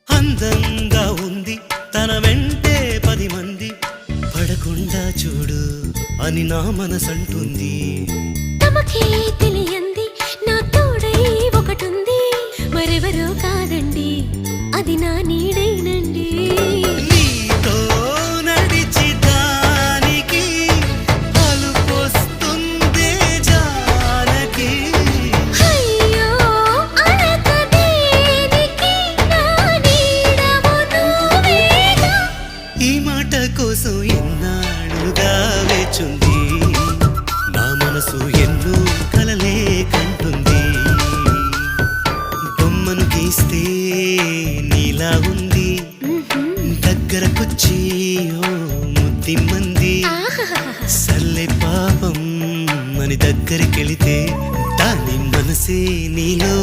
అందంగా ఉంది తన వెంటే 10 మంది పడకుండా చూడు అని నా మనసంటుంది. తమకే తెలియంది నా తోడై ఒకటుంది, మరెవరో కాదండి అది నా నీడైనండి. నీతో నడిచి దానికి అలుపొస్తుందే జానకి. అయ్యో అనక దేనికి నా నీడవు నువ్వేగా. ఈ మాట కోసం ఎన్నాళ్ళుగా వేచుంది నా మనసు, ఎన్నో కలలే కంటుంది. బొమ్మను గీస్తే నీలా ఉంది, దగ్గరకొచ్చి ఓ ముద్దిమ్మంది. సల్లే పాపం అని దగ్గరికెళితే దాని మనసే నీలో